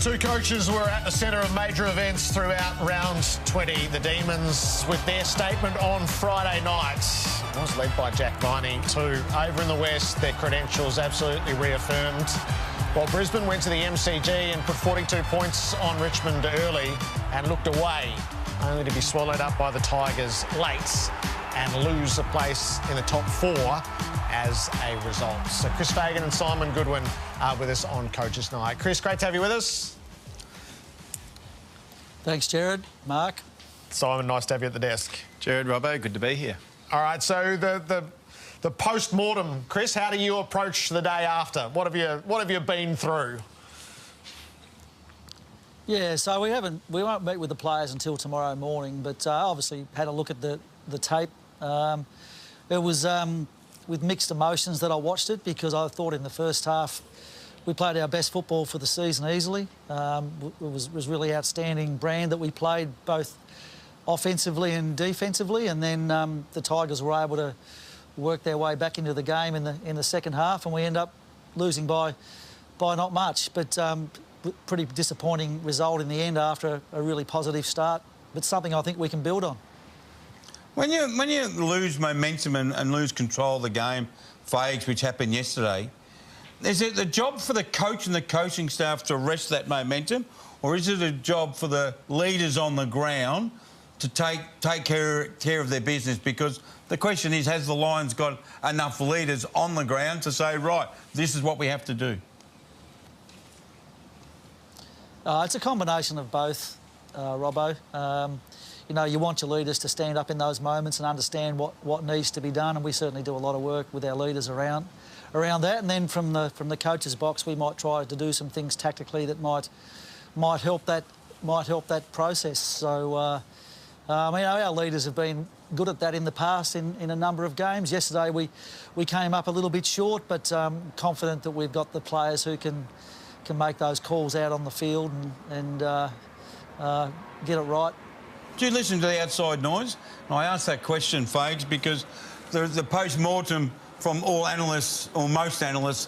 Two coaches were at the centre of major events throughout round 20. The Demons, with their statement on Friday night, was led by Jack Viney too. Over in the West, their credentials absolutely reaffirmed. While Brisbane went to the MCG and put 42 points on Richmond early and looked away, only to be swallowed up by the Tigers late and lose a place in the top four as a result. So Chris Fagan and Simon Goodwin are with us on Coaches Night. Chris, great to have you with us. Thanks, Jared. Mark. Simon, nice to have you at the desk. Jared, Robbo, good to be here. All right, so the post-mortem, Chris, how do you approach the day after? What have you been through? Yeah, so we won't meet with the players until tomorrow morning, but obviously had a look at the tape. It was with mixed emotions that I watched it, because I thought in the first half we played our best football for the season easily. It was really outstanding brand that we played, both offensively and defensively, and then the Tigers were able to work their way back into the game in the second half, and we end up losing by not much, but pretty disappointing result in the end after a really positive start, but something I think we can build on. When you lose momentum and lose control of the game, Fags, which happened yesterday, is it the job for the coach and the coaching staff to arrest that momentum, or is it a job for the leaders on the ground to take care of their business? Because the question is, has the Lions got enough leaders on the ground to say, right, this is what we have to do? It's a combination of both, Robbo. You know, you want your leaders to stand up in those moments and understand what needs to be done, and we certainly do a lot of work with our leaders around that. And then from the coach's box, we might try to do some things tactically that might help that process. So, I mean, our leaders have been good at that in the past in a number of games. Yesterday we came up a little bit short, but confident that we've got the players who can make those calls out on the field and get it right. Do you listen to the outside noise? And I ask that question, Fags, because the post-mortem from all analysts, or most analysts,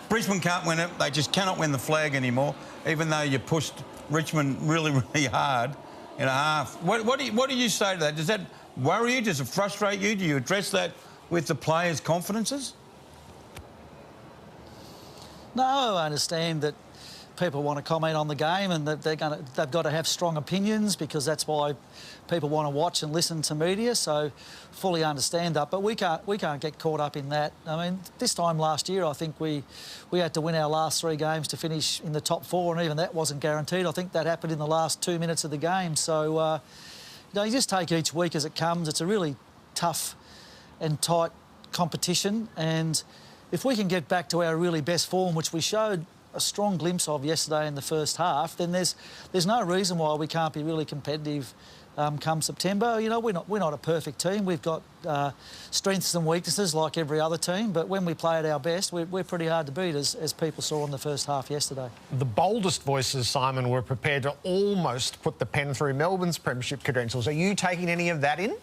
Brisbane can't win it. They just cannot win the flag anymore, even though you pushed Richmond really, really hard in a half. What do you say to that? Does that worry you? Does it frustrate you? Do you address that with the players' confidences? No, I understand that people want to comment on the game and that they've got to have strong opinions, because that's why people want to watch and listen to media. So fully understand that, but we can't get caught up in that. I mean, this time last year, I think we had to win our last 3 games to finish in the top 4, and even that wasn't guaranteed. I think that happened in the last 2 minutes of the game. So you know, you just take each week as it comes. It's a really tough and tight competition, and if we can get back to our really best form, which we showed a strong glimpse of yesterday in the first half, then there's no reason why we can't be really competitive come September. You know, we're not a perfect team. We've got strengths and weaknesses like every other team, but when we play at our best, we're pretty hard to beat, as people saw in the first half yesterday. The boldest voices, Simon, were prepared to almost put the pen through Melbourne's premiership credentials. Are you taking any of that in?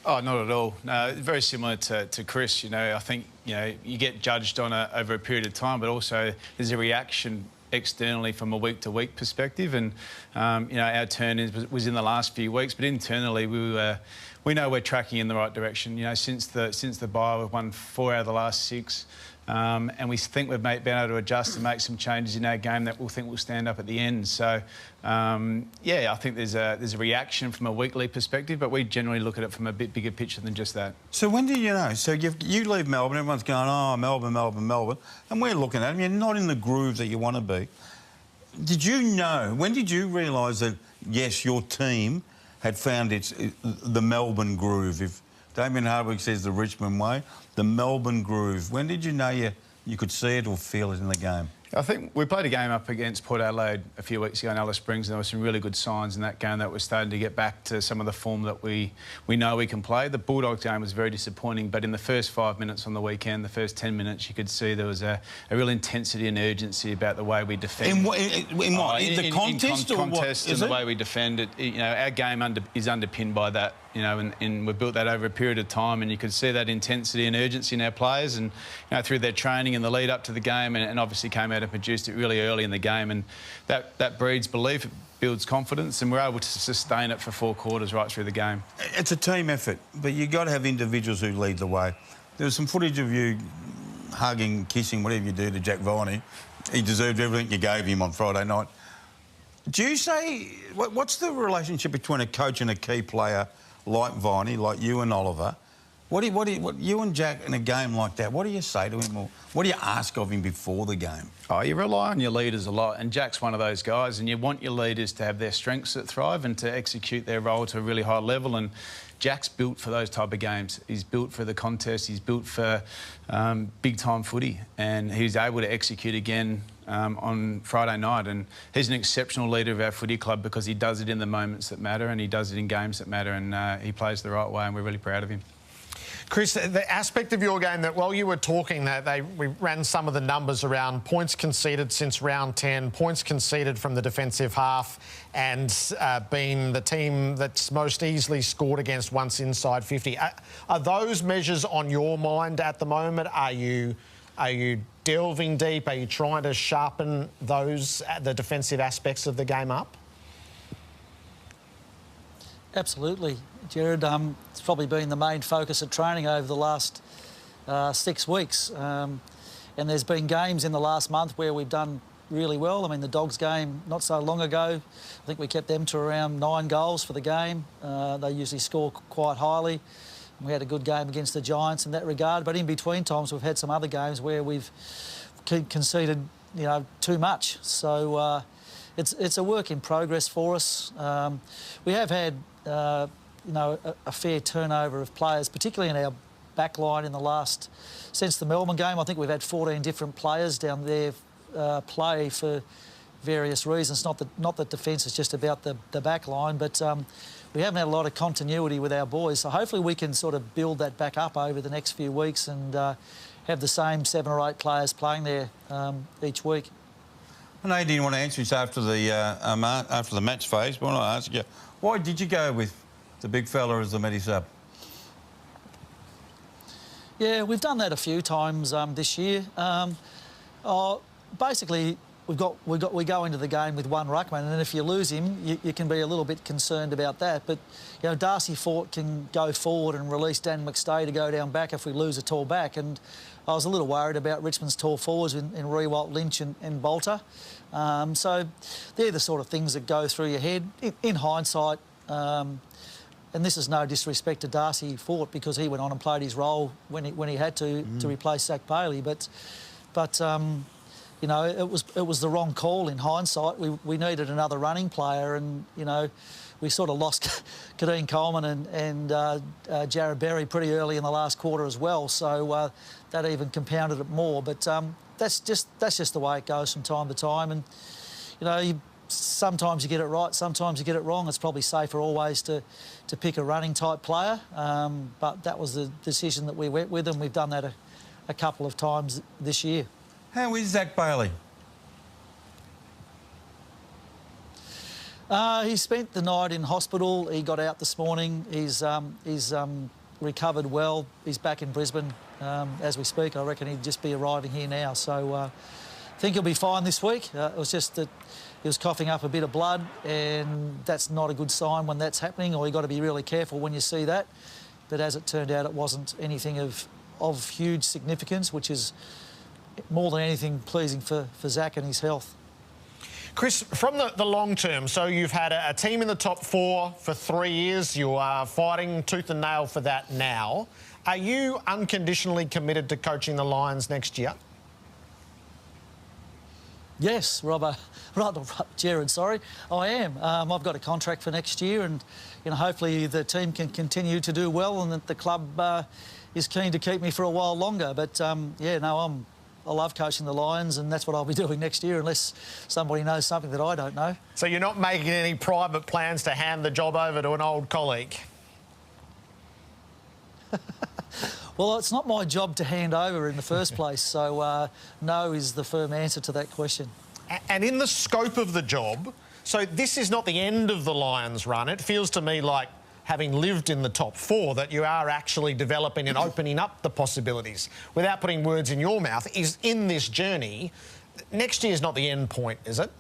Oh, not at all. No, very similar to Chris. You know, I think, you know, you get judged on over a period of time, but also there's a reaction externally from a week-to-week perspective. And, you know, our turn was in the last few weeks, but internally we know we're tracking in the right direction. You know, since the bye, we've won 4 out of the last 6. And we think we've been able to adjust and make some changes in our game that we'll think will stand up at the end. So, yeah, I think there's a reaction from a weekly perspective, but we generally look at it from a bit bigger picture than just that. So when did you know? So you leave Melbourne, everyone's going, oh, Melbourne, Melbourne, Melbourne, and we're looking at them. You're not in the groove that you want to be. Did you know? When did you realise that, yes, your team had found the Melbourne groove? If Damien Hardwick says the Richmond way, the Melbourne groove. When did you know you could see it or feel it in the game? I think we played a game up against Port Adelaide a few weeks ago in Alice Springs, and there were some really good signs in that game that we're starting to get back to some of the form that we know we can play. The Bulldogs game was very disappointing, but in the first 5 minutes on the weekend, the first 10 minutes, you could see there was a real intensity and urgency about the way we defend. In what? In the contest, in or what? Contest and the way we defend it. You know, our game is underpinned by that you know, and we've built that over a period of time, and you could see that intensity and urgency in our players, and you know, through their training and the lead up to the game, and obviously came out and produced it really early in the game, and that breeds belief, it builds confidence, and we're able to sustain it for 4 quarters right through the game. It's a team effort, but you've got to have individuals who lead the way. There was some footage of you hugging, kissing, whatever you do to Jack Viney. He deserved everything you gave him on Friday night. Do you say, what's the relationship between a coach and a key player like Viney, like you and Oliver? What you and Jack in a game like that, what do you say to him, or what do you ask of him before the game? Oh, you rely on your leaders a lot, and Jack's one of those guys, and you want your leaders to have their strengths that thrive and to execute their role to a really high level, and Jack's built for those type of games. He's built for the contest, he's built for big-time footy, and he's able to execute again on Friday night, and he's an exceptional leader of our footy club because he does it in the moments that matter, and he does it in games that matter, and he plays the right way, and we're really proud of him. Chris, the aspect of your game that while you were talking, we ran some of the numbers around points conceded since round 10, points conceded from the defensive half, and being the team that's most easily scored against once inside 50. Are those measures on your mind at the moment? Are you delving deep? Are you trying to sharpen the defensive aspects of the game up? Absolutely, Jared. It's probably been the main focus of training over the last 6 weeks. And there's been games in the last month where we've done really well. I mean, the Dogs game not so long ago, I think we kept them to around 9 goals for the game. They usually score quite highly. And we had a good game against the Giants in that regard. But in between times, we've had some other games where we've conceded, you know, too much. So it's a work in progress for us. We have had you know, a fair turnover of players, particularly in our back line since the Melbourne game. I think we've had 14 different players down there play for various reasons. Not that defence is just about the back line, but we haven't had a lot of continuity with our boys. So hopefully we can sort of build that back up over the next few weeks and have the same 7 or 8 players playing there each week. I know you didn't want to answer this after the match phase, but I want to ask you, why did you go with the big fella as the medi sub? Yeah, we've done that a few times this year. Basically, we go into the game with 1 ruckman, and if you lose him, you can be a little bit concerned about that. But you know, Darcy Fort can go forward and release Dan McStay to go down back if we lose a tall back. And I was a little worried about Richmond's tall forwards in Rewalt, Lynch and Bolter. So they're the sort of things that go through your head. In hindsight, and this is no disrespect to Darcy Fort because he went on and played his role when he had to replace Zach Bailey, but you know, it was the wrong call in hindsight. We needed another running player, and you know, we sort of lost Kadeem Coleman and Jared Berry pretty early in the last quarter as well. So that even compounded it more. But that's just the way it goes from time to time. And you know, sometimes you get it right, sometimes you get it wrong. It's probably safer always to pick a running type player. But that was the decision that we went with, and we've done that a couple of times this year. How is Zach Bailey? He spent the night in hospital. He got out this morning. He's recovered well. He's back in Brisbane as we speak. I reckon he'd just be arriving here now. So I think he'll be fine this week. It was just that he was coughing up a bit of blood, and that's not a good sign when that's happening, or you've got to be really careful when you see that. But as it turned out, it wasn't anything of huge significance, which is more than anything pleasing for Zach and his health. Chris, from the long term, so you've had a team in the top 4 for 3 years. You are fighting tooth and nail for that now. Are you unconditionally committed to coaching the Lions next year? Yes, Jared, sorry, I am. I've got a contract for next year, and you know, hopefully the team can continue to do well, and that the club is keen to keep me for a while longer. But yeah, no, I love coaching the Lions, and that's what I'll be doing next year, unless somebody knows something that I don't know. So you're not making any private plans to hand the job over to an old colleague? Well, it's not my job to hand over in the first place, so no is the firm answer to that question. And in the scope of the job, so this is not the end of the Lions run. It feels to me like having lived in the top 4, that you are actually developing and opening up the possibilities. Without putting words in your mouth, is in this journey, next year's not the end point, is it?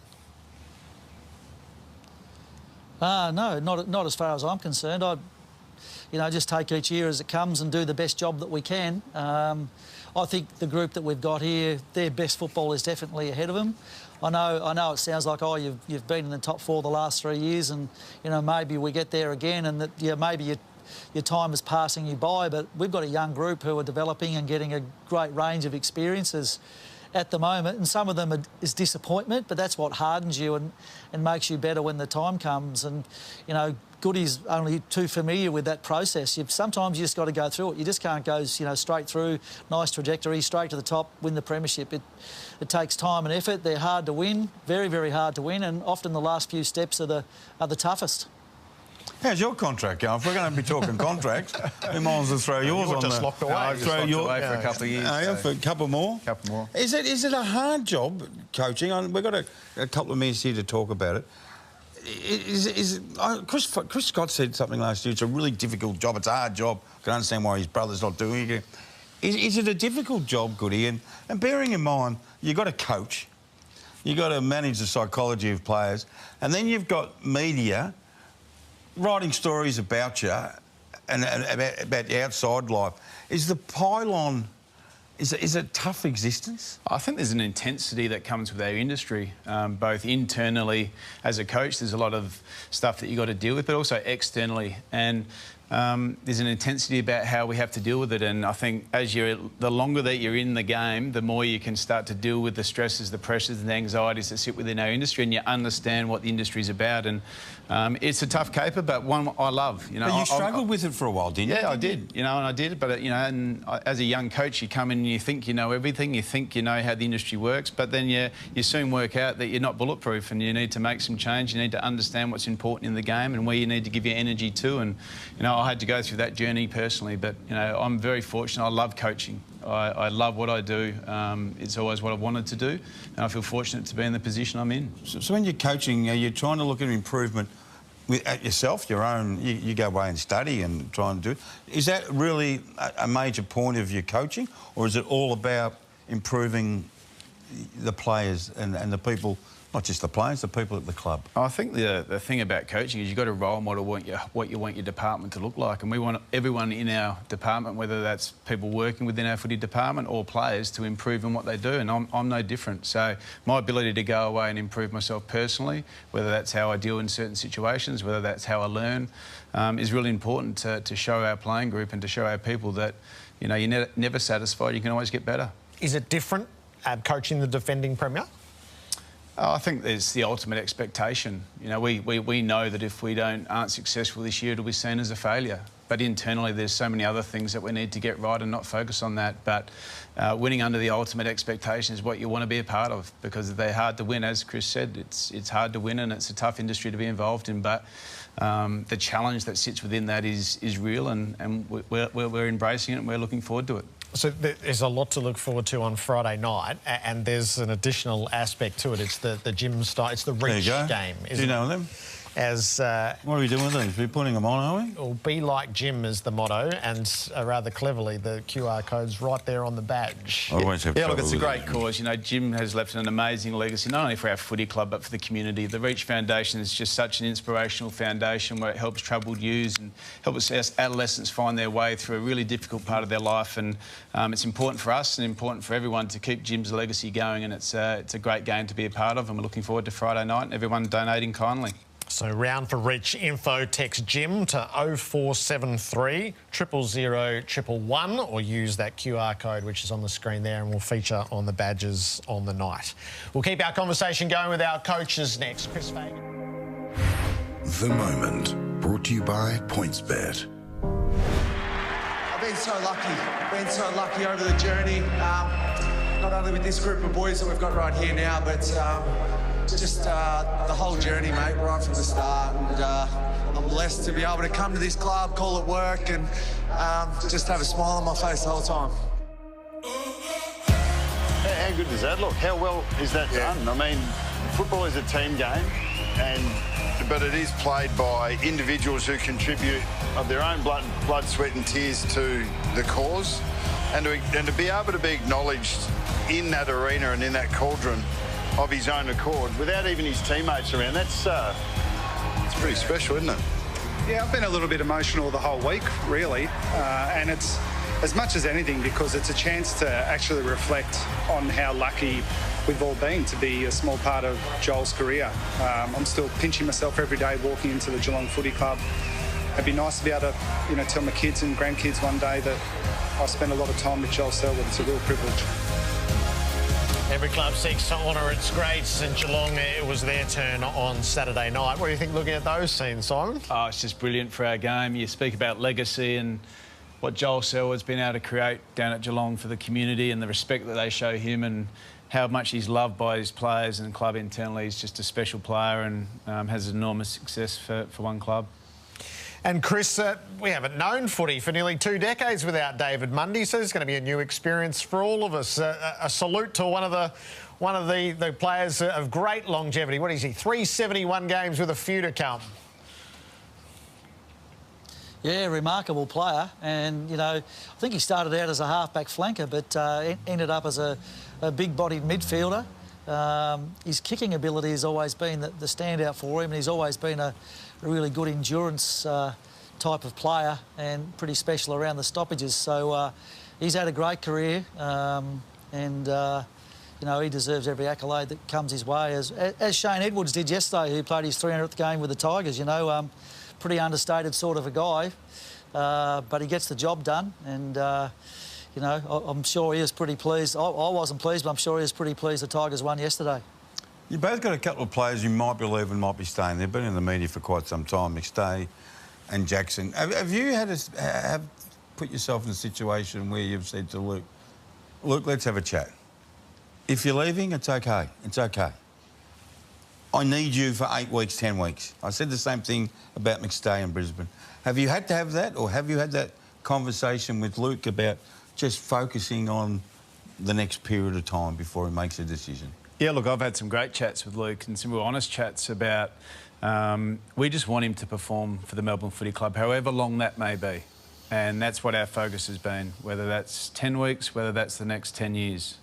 No, not as far as I'm concerned. I'd, just take each year as it comes and do the best job that we can. I think the group that we've got here, their best football is definitely ahead of them. I know it sounds like, oh, you've been in the top 4 the last 3 years, and maybe we get there again, and that maybe your time is passing you by. But we've got a young group who are developing and getting a great range of experiences at the moment, and some of them is disappointment, but that's what hardens you and makes you better when the time comes. And Goody's only too familiar with that process. Sometimes you just got to go through it. You just can't go, straight through, nice trajectory, straight to the top, win the premiership. It takes time and effort. They're hard to win, very, very hard to win, and often the last few steps are the toughest. How's your contract going? If we're going to be talking contracts, we might as well throw yours on just the... locked away. I just locked away for a couple of years. For a couple more? Couple more. Is it a hard job, coaching? We've got a couple of minutes here to talk about it. Chris Scott said something last year, it's a really difficult job, it's a hard job. I can understand why his brother's not doing it. Is it a difficult job, Goody? And bearing in mind, you've got to coach, you've got to manage the psychology of players, and then you've got media writing stories about you and about the outside life. Is the pylon... Is it tough existence? I think there's an intensity that comes with our industry, both internally as a coach. There's a lot of stuff that you've got to deal with, but also externally. And there's an intensity about how we have to deal with it. And I think the longer that you're in the game, the more you can start to deal with the stresses, the pressures and the anxieties that sit within our industry, and you understand what the industry's about. And it's a tough caper, but one I love. But you struggled with it for a while, didn't you? Yeah, I did. And I did. But and as a young coach, you come in and you think you know everything. You think you know how the industry works, but then you soon work out that you're not bulletproof, and you need to make some change. You need to understand what's important in the game and where you need to give your energy to. And I had to go through that journey personally, but I'm very fortunate. I love coaching. I love what I do. It's always what I wanted to do, and I feel fortunate to be in the position I'm in. So when you're coaching, you're trying to look at improvement at yourself, your own. You go away and study and try and do it. Is that really a major point of your coaching, or is it all about improving the players and the people? Not just the players, the people at the club. I think the thing about coaching is you've got to role model what you want your department to look like, and we want everyone in our department, whether that's people working within our footy department or players, to improve in what they do, and I'm no different. So my ability to go away and improve myself personally, whether that's how I deal in certain situations, whether that's how I learn, is really important to show our playing group and to show our people that you're never satisfied, you can always get better. Is it different coaching the defending Premier? I think there's the ultimate expectation. We know that if we aren't successful this year, it'll be seen as a failure. But internally, there's so many other things that we need to get right and not focus on that. But winning under the ultimate expectation is what you want to be a part of, because they're hard to win. As Chris said, it's hard to win, and it's a tough industry to be involved in. But the challenge that sits within that is real, and we're embracing it, and we're looking forward to it. So there's a lot to look forward to on Friday night, and there's an additional aspect to it. It's the gym style. It's the reach game. Do you know them? What are we doing with these? We're putting them on, are we? Well, be like Jim is the motto, and rather cleverly, the QR code's right there on the badge. Yeah, look, it's a great cause. Jim has left an amazing legacy, not only for our footy club, but for the community. The Reach Foundation is just such an inspirational foundation where it helps troubled youths and helps adolescents find their way through a really difficult part of their life. And it's important for us and important for everyone to keep Jim's legacy going, and it's a great game to be a part of, and we're looking forward to Friday night and everyone donating kindly. So round for Reach info, text Jim to 0473 000 111, or use that QR code which is on the screen there and will feature on the badges on the night. We'll keep our conversation going with our coaches next. Chris Fagan. The Moment, brought to you by PointsBet. I've been so lucky over the journey, not only with this group of boys that we've got right here now, but just the whole journey, mate, right from the start. And I'm blessed to be able to come to this club, call it work, and just have a smile on my face the whole time. How good does that look? How well is that done? I mean, football is a team game, and to but it is played by individuals who contribute of their own blood, sweat and tears to the cause, and to be able to be acknowledged in that arena and in that cauldron of his own accord without even his teammates around. That's it's pretty special, isn't it? Yeah, I've been a little bit emotional the whole week, really, and it's as much as anything because it's a chance to actually reflect on how lucky we've all been to be a small part of Joel's career. I'm still pinching myself every day walking into the Geelong Footy Club. It'd be nice to be able to, tell my kids and grandkids one day that I spent a lot of time with Joel Selwood. It's a real privilege. Every club seeks to honour its greats, and Geelong, it was their turn on Saturday night. What do you think looking at those scenes, Simon? Oh, it's just brilliant for our game. You speak about legacy and what Joel Selwood's been able to create down at Geelong for the community and the respect that they show him and how much he's loved by his players and club internally. He's just a special player and has enormous success for one club. And Chris, we haven't known footy for nearly 2 decades without David Mundy, so it's going to be a new experience for all of us. A salute to one of the players of great longevity. What is he? 371 games with a few to come. Yeah, remarkable player, and I think he started out as a half-back flanker, but ended up as a big-bodied midfielder. His kicking ability has always been the standout for him, and he's always been a really good endurance type of player and pretty special around the stoppages. So he's had a great career, and he deserves every accolade that comes his way, as Shane Edwards did yesterday, who played his 300th game with the Tigers. Pretty understated sort of a guy, but he gets the job done, and I'm sure he is pretty pleased. I wasn't pleased, but I'm sure he is pretty pleased the Tigers won yesterday. You both got a couple of players you might believe and might be staying. They've been in the media for quite some time, McStay and Jackson. Have you have put yourself in a situation where you've said to Luke, let's have a chat. If you're leaving, it's okay. It's okay. I need you for 8 weeks, 10 weeks. I said the same thing about McStay in Brisbane. Have you had to have that, or have you had that conversation with Luke about just focusing on the next period of time before he makes a decision? Yeah, look, I've had some great chats with Luke and some real honest chats about we just want him to perform for the Melbourne Footy Club, however long that may be. And that's what our focus has been, whether that's 10 weeks, whether that's the next 10 years.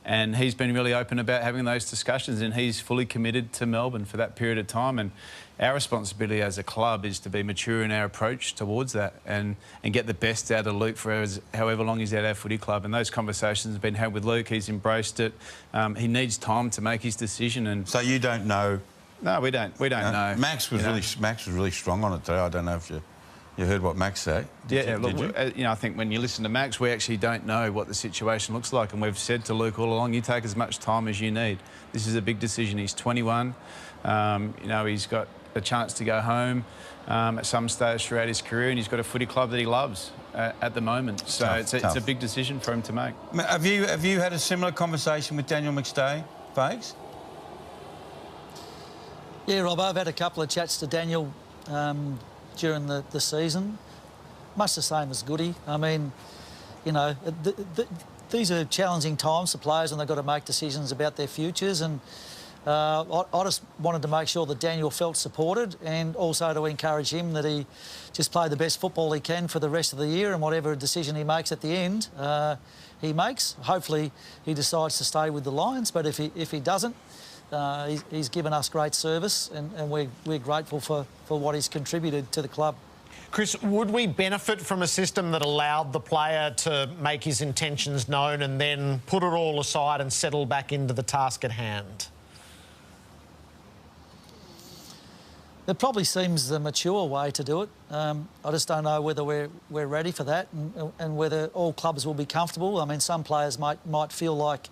And he's been really open about having those discussions, and he's fully committed to Melbourne for that period of time. And our responsibility as a club is to be mature in our approach towards that and get the best out of Luke for however long he's at our footy club. And those conversations have been had with Luke. He's embraced it. He needs time to make his decision. And so you don't know? No, we don't know. Max was really strong on it today. I don't know if you heard what Max said. I think when you listen to Max, we actually don't know what the situation looks like, and we've said to Luke all along, you take as much time as you need. This is a big decision. He's 21. He's got a chance to go home at some stage throughout his career, and he's got a footy club that he loves at the moment. So it's a big decision for him to make. Have you had a similar conversation with Daniel McStay, Fags? Yeah, Rob, I've had a couple of chats to Daniel during the season, much the same as Goody. I mean, these are challenging times for players, and they've got to make decisions about their futures. And I just wanted to make sure that Daniel felt supported, and also to encourage him that he just play the best football he can for the rest of the year, and whatever decision he makes at the end, he makes. Hopefully, he decides to stay with the Lions, but if he doesn't, he's given us great service, and we're grateful for what he's contributed to the club. Chris, would we benefit from a system that allowed the player to make his intentions known and then put it all aside and settle back into the task at hand? It probably seems the mature way to do it. I just don't know whether we're ready for that, and whether all clubs will be comfortable. I mean, some players might feel like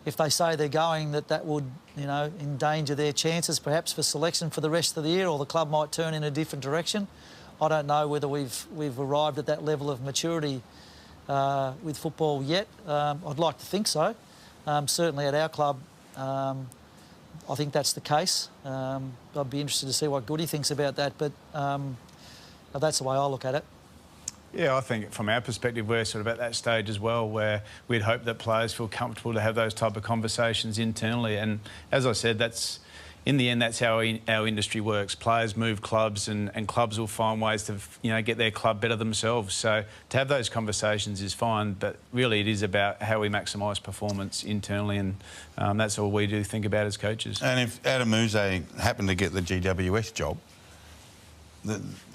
if they say they're going, that would, endanger their chances perhaps for selection for the rest of the year, or the club might turn in a different direction. I don't know whether we've arrived at that level of maturity with football yet. I'd like to think so. Certainly at our club, I think that's the case. I'd be interested to see what Goody thinks about that, but that's the way I look at it. Yeah, I think from our perspective, we're sort of at that stage as well where we'd hope that players feel comfortable to have those type of conversations internally. And as I said, that's, in the end, that's how our industry works. Players move clubs, and clubs will find ways to, get their club better themselves. So to have those conversations is fine, but really it is about how we maximise performance internally, and that's all we do think about as coaches. And if Adam Muse happened to get the GWS job,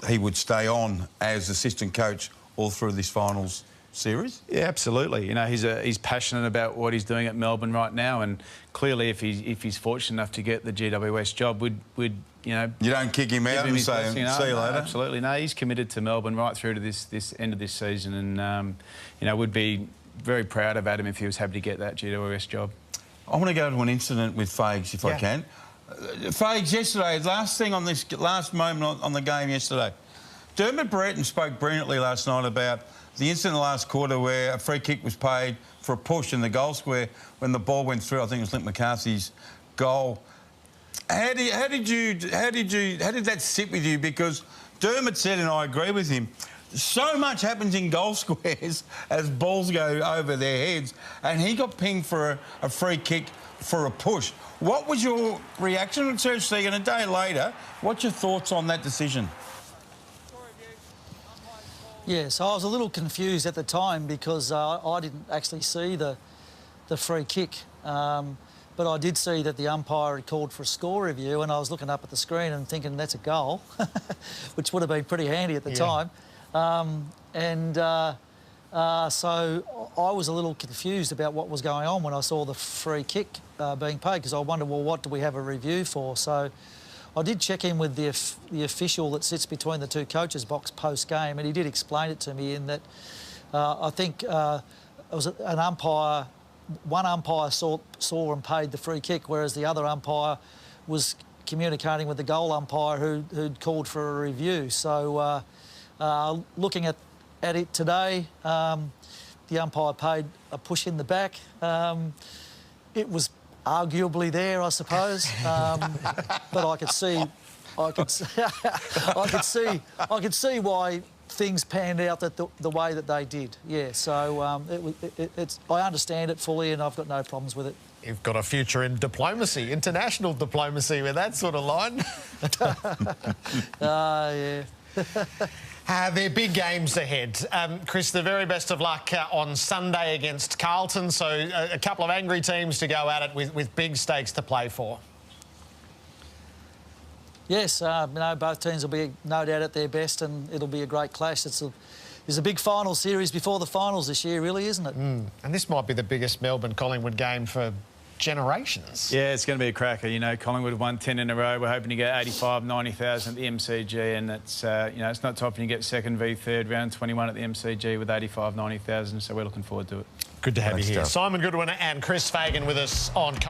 he would stay on as assistant coach all through this finals series? Yeah, absolutely. He's passionate about what he's doing at Melbourne right now, and clearly, if he's fortunate enough to get the GWS job, we'd you don't kick him out and say, see you later? Absolutely, no. He's committed to Melbourne right through to this end of this season, and would be very proud of Adam if he was happy to get that GWS job. I want to go to an incident with Fags, if I can. Fags, yesterday, last thing on this last moment on the game yesterday, Dermot Brereton spoke brilliantly last night about the incident in the last quarter where a free kick was paid for a push in the goal square when the ball went through. I think it was Link McCarthy's goal. How did that sit with you? Because Dermot said, and I agree with him, so much happens in goal squares as balls go over their heads, and he got pinged for a free kick for a push. What was your reaction? Serge Segan, a day later, what's your thoughts on that decision? Yes, I was a little confused at the time because I didn't actually see the free kick. But I did see that the umpire had called for a score review, and I was looking up at the screen and thinking that's a goal, which would have been pretty handy at the time. So I was a little confused about what was going on when I saw the free kick being paid, because I wondered, well, what do we have a review for? So I did check in with the official that sits between the two coaches' box post-game, and he did explain it to me in that I think it was an umpire. One umpire saw and paid the free kick, whereas the other umpire was communicating with the goal umpire who'd called for a review. So looking at it today, the umpire paid a push in the back. It was arguably there, I suppose, but I could see why things panned out the way that they did. Yeah, so I understand it fully, and I've got no problems with it. You've got a future in diplomacy, international diplomacy, with that sort of line. Yeah. They're big games ahead. Chris, the very best of luck on Sunday against Carlton. So a couple of angry teams to go at it with big stakes to play for. Yes, both teams will be no doubt at their best, and it'll be a great clash. There's a big final series before the finals this year, really, isn't it? And this might be the biggest Melbourne-Collingwood game for generations. Yeah, it's going to be a cracker. Collingwood have won 10 in a row. We're hoping to get 85, 90,000 at the MCG, and it's it's not too often you get second v third, round 21 at the MCG with 85, 90,000. So we're looking forward to it. Good to have you here, Simon Goodwin and Chris Fagan, with us on.